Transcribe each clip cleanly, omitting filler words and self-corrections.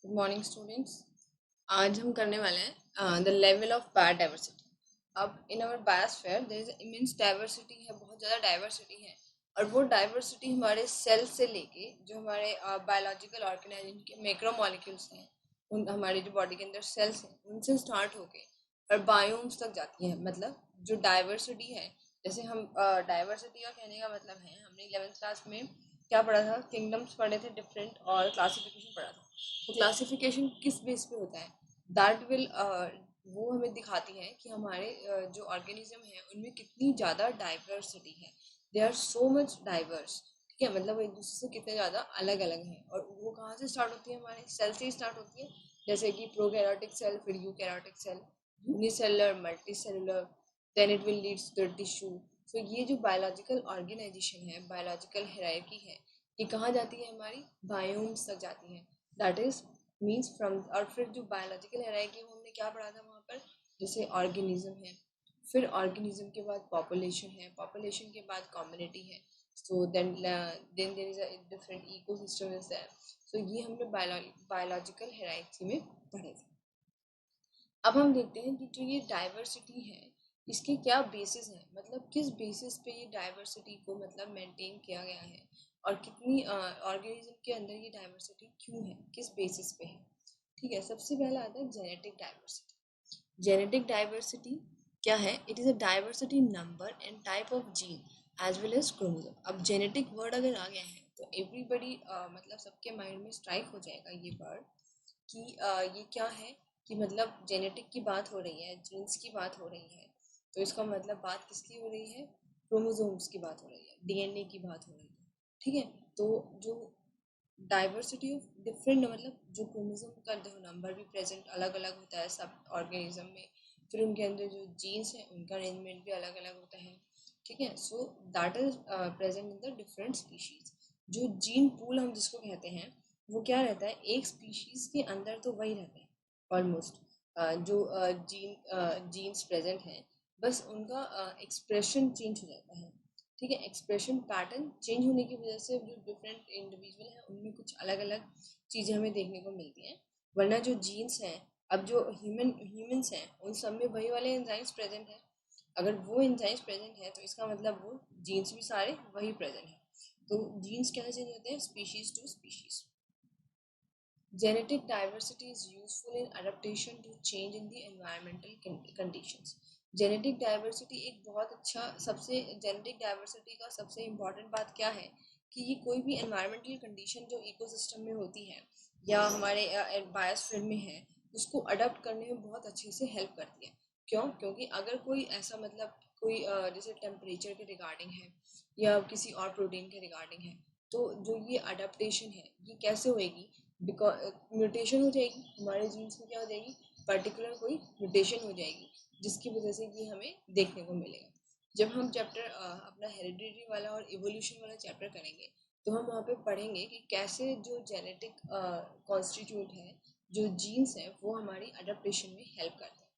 Good morning students. आज हम करने वाले हैं द लेवल ऑफ बायोडाइवर्सिटी। अब in our biosphere there is immense diversity है, बहुत ज़्यादा डाइवर्सिटी है। और वो डाइवर्सिटी हमारे सेल से लेके जो हमारे बायोलॉजिकल ऑर्गेनाइज्म के मैक्रोमोलेक्यूल्स हैं, उन हमारे जो बॉडी के अंदर सेल्स हैं उनसे स्टार्ट होके और बायोम्स तक जाती है। मतलब जो डाइवर्सिटी है, जैसे हम डाइवर्सिटी का कहने का मतलब है, हमने 11th क्लास में क्या पढ़ा था, किंगडम्स पढ़े थे डिफरेंट, और क्लासिफिकेशन पढ़ा था। तो क्लासिफिकेशन किस बेस पे होता है, दैट विल वो हमें दिखाती है कि हमारे जो ऑर्गेनिज्म है उनमें कितनी ज़्यादा डाइवर्सिटी है। They are so much diverse. ठीक है, मतलब वो एक दूसरे से कितने ज़्यादा अलग अलग हैं। और वो कहाँ से स्टार्ट होती है, हमारे सेल से ही स्टार्ट होती है। जैसे कि प्रोकैरियोटिक सेल, फिर eukaryotic cell, unicellular, multicellular, then it will leads to tissue. तो ये जो बायोलॉजिकल ऑर्गेनाइजेशन है, बायोलॉजिकल हायरार्की है, ये कहाँ जाती है, हमारी बायोम्स तक जाती है। That is means from. और फिर जो बायोलॉजिकल हायरार्की है वो हमने क्या पढ़ा था वहाँ पर, जैसे ऑर्गेनिज्म है, फिर ऑर्गेनिज्म के बाद पॉपुलेशन है, पॉपुलेशन के बाद कम्युनिटी है। So then there is a different ecosystem is there. So ये हमने बायोलॉजिकल हायरार्की में पढ़े थे। अब हम देखते हैं कि जो ये डाइवर्सिटी है इसके क्या बेसिस हैं, मतलब किस बेसिस पे ये डाइवर्सिटी को मतलब मेंटेन किया गया है, और कितनी ऑर्गेनिज्म के अंदर ये डाइवर्सिटी क्यों है, किस बेसिस पे है। ठीक है, सबसे पहला आता है जेनेटिक डाइवर्सिटी। जेनेटिक डाइवर्सिटी क्या है? It is a diversity number and type of gene as well as chromosome. अब जेनेटिक वर्ड अगर आ गया है तो एवरीबडी मतलब सबके माइंड में स्ट्राइक हो जाएगा ये वर्ड कि ये क्या है, कि मतलब जेनेटिक की बात हो रही है, जीन्स की बात हो रही है। तो इसका मतलब बात किसकी हो रही है? क्रोमोसोम्स की बात हो रही है, डीएनए की बात हो रही है। ठीक है, तो जो डाइवर्सिटी ऑफ डिफरेंट, मतलब जो क्रोमोसोम का जो नंबर भी प्रेजेंट अलग अलग होता है सब ऑर्गेनिज्म में, फिर उनके अंदर जो जीन्स हैं उनका अरेंजमेंट भी अलग अलग होता है। ठीक है, so that is present in the different species. जो जीन पूल हम जिसको कहते हैं वो क्या रहता है, एक स्पीशीज के अंदर तो वही रहता है ऑलमोस्ट। जो जीन्स प्रेजेंट हैं, बस उनका एक्सप्रेशन चेंज हो जाता है। ठीक है, एक्सप्रेशन पैटर्न चेंज होने की वजह से जो डिफरेंट इंडिविजुअल हैं उनमें कुछ अलग अलग चीज़ें हमें देखने को मिलती हैं। वरना जो जीन्स हैं, अब जो ह्यूमंस हैं उन सब में वही वाले एंजाइम्स प्रेजेंट हैं। अगर वो एंजाइम्स प्रेजेंट है तो इसका मतलब वो जीन्स भी सारे वही प्रेजेंट हैं। तो जीन्स कैसे चेंज होते हैं, species to species. Genetic diversity is useful in adaptation to change in the environmental conditions. Genetic diversity एक बहुत अच्छा, सबसे जेनेटिक डाइवर्सिटी का सबसे इम्पॉर्टेंट बात क्या है कि ये कोई भी एनवायरमेंटल कंडीशन जो इकोसिस्टम में होती है या हमारे बायोस्फीयर में है उसको अडॉप्ट करने में बहुत अच्छे से हेल्प करती है। क्यों? क्योंकि अगर कोई ऐसा मतलब कोई जैसे टेम्परेचर के रिगार्डिंग है या किसी और प्रोटीन के रिगार्डिंग है, तो जो ये अडेप्टेशन है ये कैसे होएगी, बिकॉज म्यूटेशन हो जाएगी हमारे जीन्स में, क्या हो जाएगी, पर्टिकुलर कोई म्यूटेशन हो जाएगी जिसकी वजह से ये हमें देखने को मिलेगा। जब हम चैप्टर अपना हेरिडिटी वाला और इवोल्यूशन वाला चैप्टर करेंगे तो हम वहाँ पे पढ़ेंगे कि कैसे जो जेनेटिक कॉन्स्टिट्यूट है, जो जीन्स है, वो हमारी अडेप्टेशन में हेल्प करते हैं।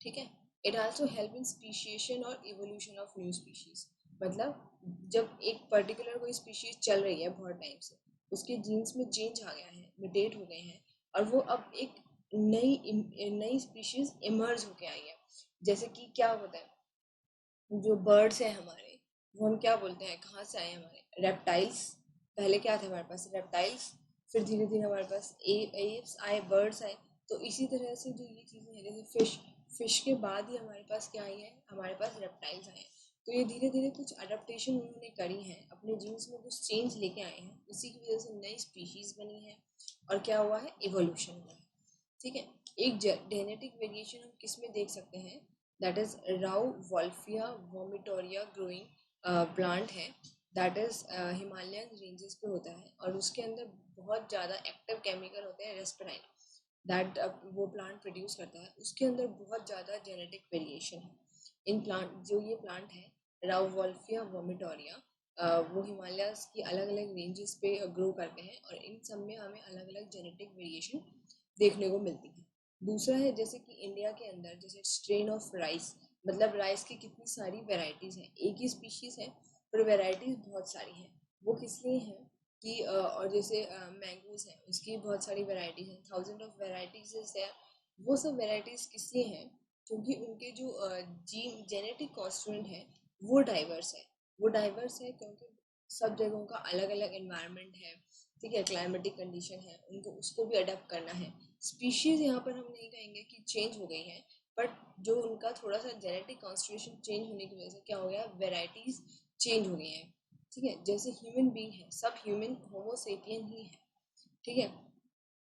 ठीक है, it also help in speciation और इवोल्यूशन ऑफ न्यू स्पीशीज। मतलब जब एक पर्टिकुलर कोई स्पीशीज चल रही है बहुत टाइम से, उसके जीन्स में चेंज आ गया है, म्यूटेट हो गए हैं, और वो अब एक नई स्पीशीज इमर्ज होके आई है। जैसे कि क्या होता है, जो बर्ड्स हैं हमारे, वो हम क्या बोलते हैं, कहाँ से आए हमारे रेप्टाइल्स। पहले क्या थे हमारे पास, रेप्टाइल्स। फिर धीरे धीरे हमारे पास एप्स आए, बर्ड्स आए। तो इसी तरह से जो ये चीज़ें हैं, जैसे फिश, फिश के बाद ही हमारे पास क्या आई है, हमारे पास रेप्टाइल्स आए हैं। तो ये धीरे धीरे कुछ अडेप्टेशन उन्होंने करी है, अपने जीन्स में कुछ चेंज लेके आए हैं, उसी की वजह से नई स्पीशीज बनी है और क्या हुआ है, इवोल्यूशन हुआ है। ठीक है, एक जेनेटिक वेरिएशन हम किस में देख सकते हैं, that is Rauvolfia vomitoria growing plant है, दैट इज हिमालयन रेंजेस पे होता है, और उसके अंदर बहुत ज़्यादा एक्टिव केमिकल होते हैं रेस्पिराइन, दैट वो प्लांट प्रोड्यूस करता है, उसके अंदर बहुत ज़्यादा जेनेटिक वेरिएशन है। इन प्लांट, जो ये प्लांट है राउ वॉल्फिया वोमिटोरिया, वो हिमालयाज की अलग अलग रेंजेस पे ग्रो करते हैं, और इन सब में हमें अलग अलग जेनेटिक वेरिएशन देखने को मिलती है। दूसरा है जैसे कि इंडिया के अंदर जैसे स्ट्रेन ऑफ राइस, मतलब राइस की कितनी सारी वेराइटीज़ हैं, एक ही स्पीशीज़ है पर वेराइटीज़ बहुत सारी हैं। वो किस लिए हैं कि और जैसे मैंगोज हैं उसकी बहुत सारी वैरायटीज हैं, थाउजेंड ऑफ वैरायटीज है। वो सब वैरायटीज किसलिए हैं? क्योंकि उनके जो जीन जेनेटिक कॉन्स्टिट्यूएंट है वो डाइवर्स है। वो डाइवर्स है क्योंकि सब जगहों का अलग अलग एनवायरनमेंट है, ठीक है, क्लाइमेटिक कंडीशन है, उनको उसको भी अडेप्ट करना है। स्पीशीज यहाँ पर हम नहीं कहेंगे कि चेंज हो गई है, बट जो उनका थोड़ा सा जेनेटिक कॉन्स्टिट्यूशन चेंज होने की वजह से क्या हो गया, वेराइटीज चेंज हो गई हैं, ठीक है। जैसे ह्यूमन बीइंग है, सब ह्यूमन होमोसेपियन ही है, ठीक है,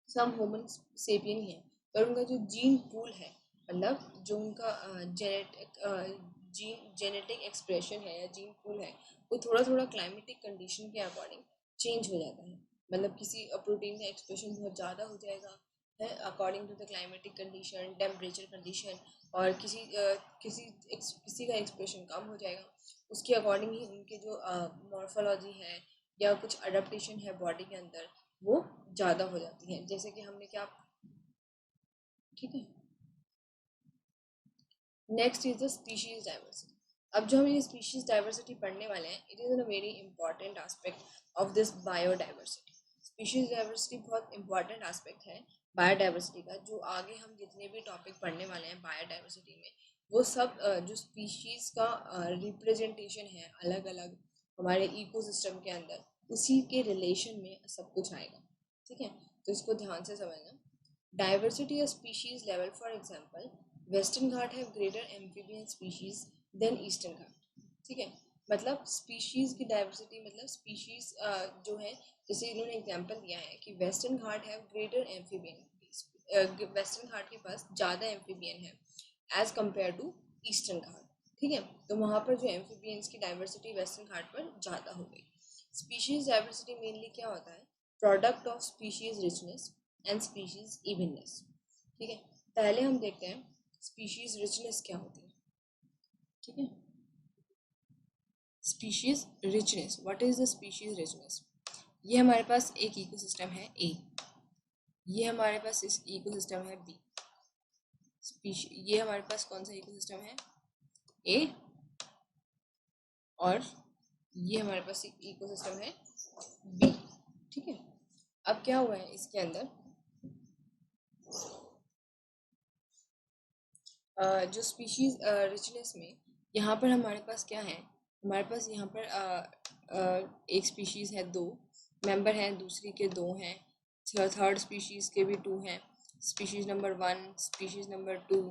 सब होमन सेपियन ही है, पर उनका जो जीन पूल है, मतलब जो उनका जेनेटिक एक्सप्रेशन है या जीन पूल है, वो थोड़ा थोड़ा क्लाइमेटिक कंडीशन के अकॉर्डिंग चेंज हो जाता है। मतलब किसी प्रोटीन का एक्सप्रेशन बहुत ज़्यादा हो जाएगा है according to the climatic condition, temperature condition, और किसी का एक्सप्रेशन कम हो जाएगा, उसके अकॉर्डिंग ही उनके जो मॉर्फोलॉजी है या कुछ अडेप्टेशन है बॉडी के अंदर वो ज़्यादा हो जाती है। जैसे कि हमने क्या, ठीक है। Next is the species diversity. अब जो हम ये स्पीशीज डाइवर्सिटी पढ़ने वाले हैं, it is a very important aspect of this biodiversity. Species diversity बहुत इंपॉर्टेंट एस्पेक्ट है बायोडाइवर्सिटी का। जो आगे हम जितने भी टॉपिक पढ़ने वाले हैं बायोडाइवर्सिटी में, वो सब जो स्पीशीज का रिप्रेजेंटेशन है अलग अलग हमारे इकोसिस्टम के अंदर, उसी के रिलेशन में सब कुछ आएगा, ठीक है। तो इसको ध्यान से समझना। Diversity of species level, for example western Ghat have greater amphibian species than eastern Ghat, ठीक है। मतलब स्पीशीज की डाइवर्सिटी, मतलब स्पीशीज जो है, जैसे इन्होंने एग्जांपल दिया है कि western Ghat have greater amphibian, western Ghat के पास ज़्यादा एम्फीबियन है as compare to eastern Ghat, ठीक है। तो वहाँ पर जो एम्फीबियंस की डाइवर्सिटी वेस्टर्न घाट पर ज़्यादा हो गई। स्पीशीज डाइवर्सिटी मेनली क्या होता है? Product of species richness and species evenness, ठीक है। पहले हम देखते हैं स्पीशीज रिचनेस क्या होती है, ठीक है। Species richness, what is the species richness? ये हमारे पास एक इकोसिस्टम है ए, ये हमारे पास इस इकोसिस्टम है बी। ये हमारे पास कौन सा इकोसिस्टम है? ए, और ये हमारे पास एक इकोसिस्टम है बी, ठीक है। अब क्या हुआ है इसके अंदर, जो स्पीशीज रिचनेस में यहाँ पर हमारे पास क्या है, हमारे पास यहाँ पर एक स्पीशीज है, दो मेंबर हैं, दूसरी के दो हैं, थर्ड स्पीशीज के भी टू हैं, species number 1, species number 2,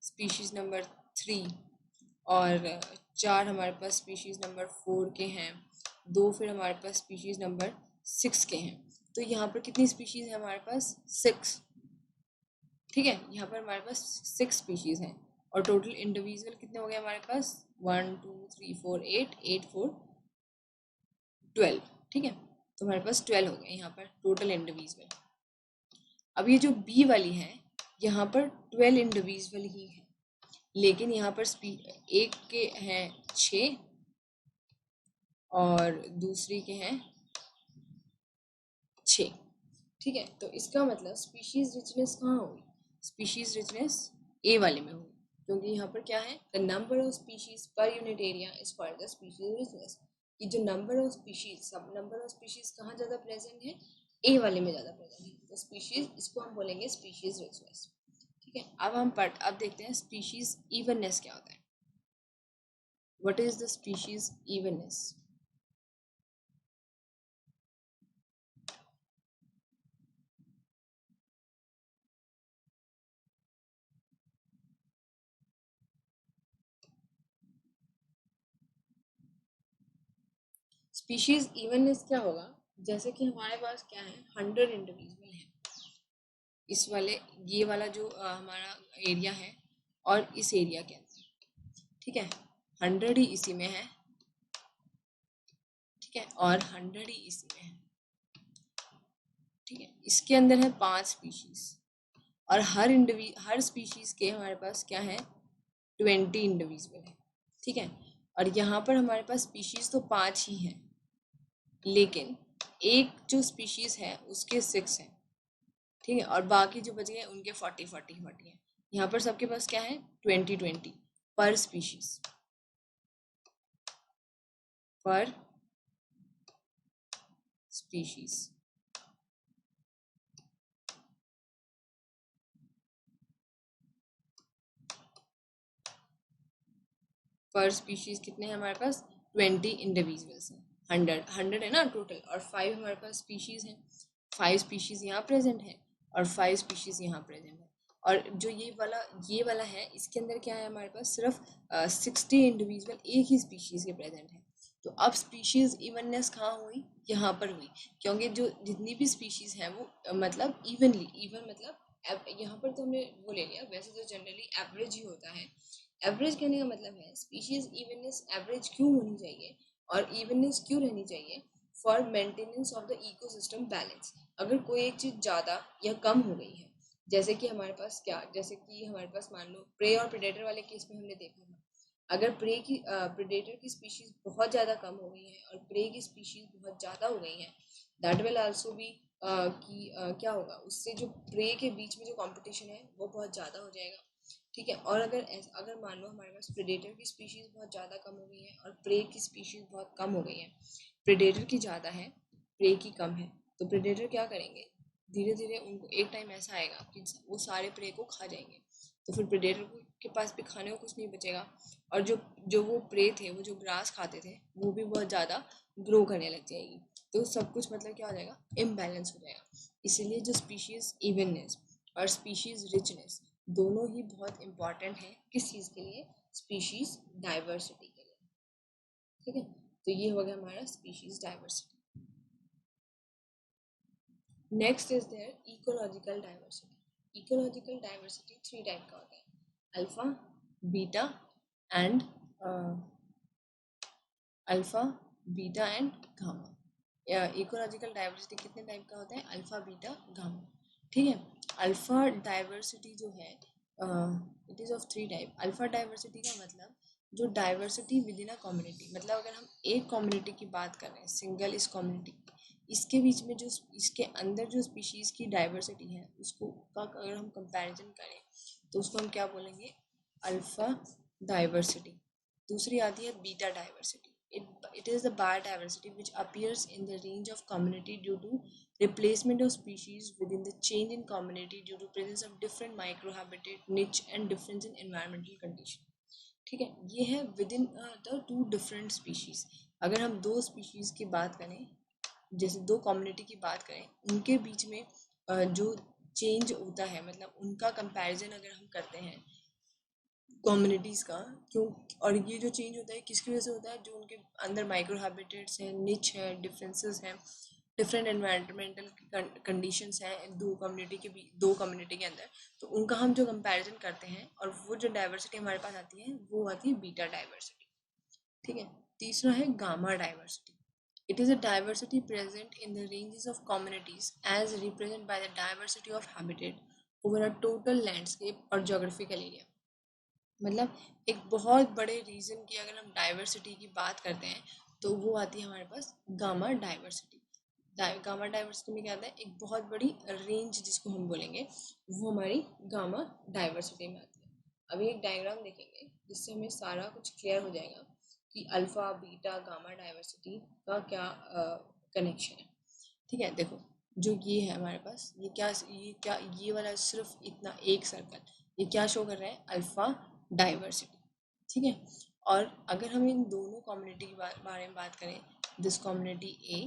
species number 3, और 4 हमारे पास स्पीशीज नंबर 4 के हैं, 2 फिर हमारे पास स्पीशीज नंबर 6 के हैं। तो यहाँ पर कितनी स्पीशीज है हमारे पास? 6, ठीक है। यहाँ पर हमारे पास 6 स्पीशीज हैं, और टोटल इंडिविजुअल कितने हो गए हमारे पास? 1 2 3 4 8, 8 4 12, ठीक है। तो हमारे पास 12 हो गए यहाँ पर टोटल इंडिविजुअल। अब ये जो बी वाली है, यहाँ पर 12 इंडिविजुअल ही है, लेकिन यहाँ पर एक के हैं 6 और दूसरी के हैं 6, ठीक है। तो इसका मतलब स्पीशीज रिचनेस कहाँ होगी? स्पीशीज रिचनेस ए वाले में होगी, क्योंकि यहाँ पर क्या है, the number of species per unit area is called the species richness. कि जो नंबर ऑफ स्पीशीज, सब नंबर ऑफ स्पीशीज कहाँ ज़्यादा प्रेजेंट है? ए वाले में ज़्यादा प्रेजेंट है, तो स्पीशीज, इसको हम बोलेंगे स्पीशीज रिचनेस, ठीक है। अब देखते हैं स्पीशीज इवननेस क्या होता है। What is the species evenness? Species evenness क्या होगा? जैसे कि हमारे पास क्या है, 100 इंडिविजुअल है, इस वाले, ये वाला जो हमारा एरिया है और इस एरिया के अंदर, ठीक है, 100 ही इसी में है, ठीक है, और 100 ही इसी में है, ठीक है। इसके अंदर है 5 स्पीशीज, और हर स्पीशीज के हमारे पास क्या है, 20 इंडिविजुअल है, ठीक है। और यहाँ पर हमारे पास स्पीशीज तो 5 ही हैं, लेकिन एक जो स्पीशीज है उसके 6 हैं, ठीक है, और बाकी जो बच गए उनके 40 हैं। यहाँ पर सबके पास क्या है, 20 पर स्पीशीज, स्पीशीज। पर स्पीशीज कितने हैं हमारे पास? 20 इंडिविजुअल्स हैं। 100 है ना टोटल, और 5 हमारे पास स्पीशीज हैं। 5 स्पीशीज यहाँ प्रेजेंट है और 5 स्पीशीज यहाँ प्रेजेंट है। और जो ये वाला है, इसके अंदर क्या है हमारे पास? सिर्फ 60 इंडिविजुअल एक ही स्पीशीज के प्रेजेंट है। तो अब स्पीशीज इवननेस कहाँ हुई? यहाँ पर हुई, क्योंकि जो जितनी भी स्पीशीज हैं वो मतलब इवन मतलब यहाँ पर तो हमने वो ले लिया, वैसे तो जनरली एवरेज ही होता है। एवरेज कहने का मतलब है स्पीशीज इवननेस एवरेज क्यों होनी चाहिए और इवननेस क्यों रहनी चाहिए? For maintenance of the ecosystem balance. अगर कोई एक चीज ज्यादा या कम हो गई है, जैसे कि हमारे पास जैसे कि हमारे पास मान लो प्रे और प्रेडेटर वाले केस में हमने देखा था, अगर प्रेडेटर की स्पीशीज बहुत ज़्यादा कम हो गई है और प्रे की स्पीशीज बहुत ज़्यादा हो गई हैं, दैट विल आल्सो बी कि क्या होगा, उससे जो प्रे के बीच में जो कंपटीशन है वो बहुत ज़्यादा हो जाएगा। ठीक है, और अगर मान लो हमारे पास प्रेडेटर की स्पीशीज बहुत ज़्यादा कम हो गई है और प्रे की स्पीशीज बहुत कम हो गई है, प्रेडेटर की ज़्यादा है प्रे की कम है, तो प्रेडेटर क्या करेंगे? धीरे धीरे उनको एक टाइम ऐसा आएगा कि वो सारे प्रे को खा जाएंगे, तो फिर प्रेडेटर के पास भी खाने को कुछ नहीं बचेगा। और जो जो वो प्रे थे, वो जो ग्रास खाते थे, वो भी बहुत ज़्यादा ग्रो करने लग जाएगी। तो सब कुछ मतलब क्या हो जाएगा? इम्बैलेंस हो जाएगा। इसीलिए जो स्पीशीज इवननेस और स्पीशीज रिचनेस दोनों ही बहुत इम्पॉर्टेंट है किस चीज़ के लिए? स्पीशीज डाइवर्सिटी के लिए। ठीक है, तो ये हो गया हमारा species diversity. Next is there ecological diversity. Ecological diversity 3 type का होता है, alpha, beta and gamma. Ecological diversity कितने टाइप का होता है? Alpha, beta, gamma. ठीक है, अल्फा डाइवर्सिटी जो है it is of 3 type. Alpha diversity का मतलब जो diversity within a community, मतलब अगर हम एक कम्युनिटी की बात कर रहे हैं, सिंगल इस कम्युनिटी, इसके बीच में जो इसके अंदर जो स्पीशीज़ की डाइवर्सिटी है उसको का अगर हम कंपैरिजन करें तो उसको हम क्या बोलेंगे? Alpha diversity. दूसरी आती है beta diversity. It is the biodiversity which appears in the range of community due to replacement of species within the change in community due to presence of different microhabitat niche and difference in environmental condition। ठीक है, ये है with in the 2 different species. अगर हम 2 species की बात करें, जैसे 2 कम्युनिटी की बात करें, उनके बीच में जो चेंज होता है, मतलब उनका कंपैरिजन अगर हम करते हैं कम्युनिटीज़ का, क्यों? और ये जो चेंज होता है किसकी वजह से होता है? जो उनके अंदर माइक्रो हैबिटेट्स हैं, निच है, डिफरेंसेस हैं, डिफरेंट एनवायरमेंटल कंडीशंस हैं दो कम्युनिटी के अंदर, तो उनका हम जो कंपैरिजन करते हैं और वो जो डाइवर्सिटी हमारे पास आती है वो आती है बीटा डाइवर्सिटी। ठीक है, तीसरा है gamma diversity. It is a diversity present in the ranges of communities as represented by the diversity of habitat over a total landscape or geographical area। मतलब एक बहुत बड़े रीजन की अगर हम डाइवर्सिटी की बात करते हैं तो वो आती है हमारे पास गामा डाइवर्सिटी। गामा डाइवर्सिटी में क्या आता है? एक बहुत बड़ी रेंज जिसको हम बोलेंगे, वो हमारी गामा डाइवर्सिटी में आती है। अभी एक डायग्राम देखेंगे जिससे हमें सारा कुछ क्लियर हो जाएगा कि अल्फा, बीटा, गामा डाइवर्सिटी का क्या कनेक्शन है। ठीक है, देखो जो ये है हमारे पास, ये वाला सिर्फ इतना एक सर्कल, ये क्या शो कर रहा है? Alpha diversity. ठीक है, और अगर हम इन दोनों कम्युनिटी के बारे में बात करें, this community A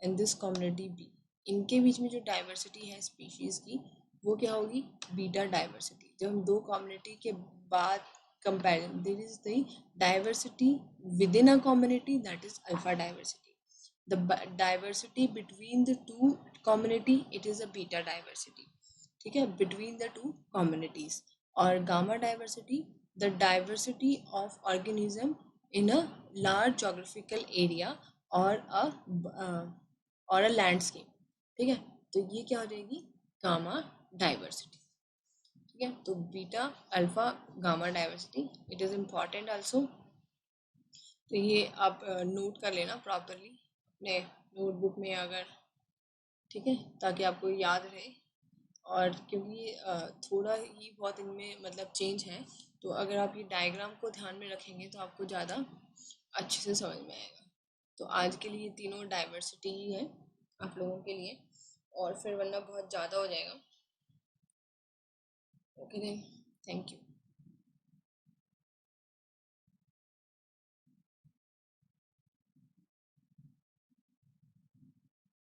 and this community B, इनके बीच में जो डाइवर्सिटी है स्पीशीज की, वो क्या होगी? Beta diversity. जब हम दो कम्युनिटी के बाद comparison, there is the diversity within a community, that is alpha diversity. the diversity between the two community, it is a beta diversity। ठीक है, between the two communities। और gamma diversity, the diversity of organism in a large geographical area or a landscape। ठीक है, तो ये क्या हो जाएगी? Gamma diversity. ठीक है, तो beta, alpha, gamma diversity, it is important also. तो ये आप नोट कर लेना प्रॉपरली अपने नोटबुक में अगर, ठीक है, ताकि आपको याद रहे। और क्योंकि थोड़ा ही बहुत इनमें मतलब चेंज है, तो अगर आप ये डायग्राम को ध्यान में रखेंगे तो आपको ज़्यादा अच्छे से समझ में आएगा। तो आज के लिए तीनों डाइवर्सिटी ही है आप लोगों के लिए, और फिर वरना बहुत ज़्यादा हो जाएगा। Okay then, thank you.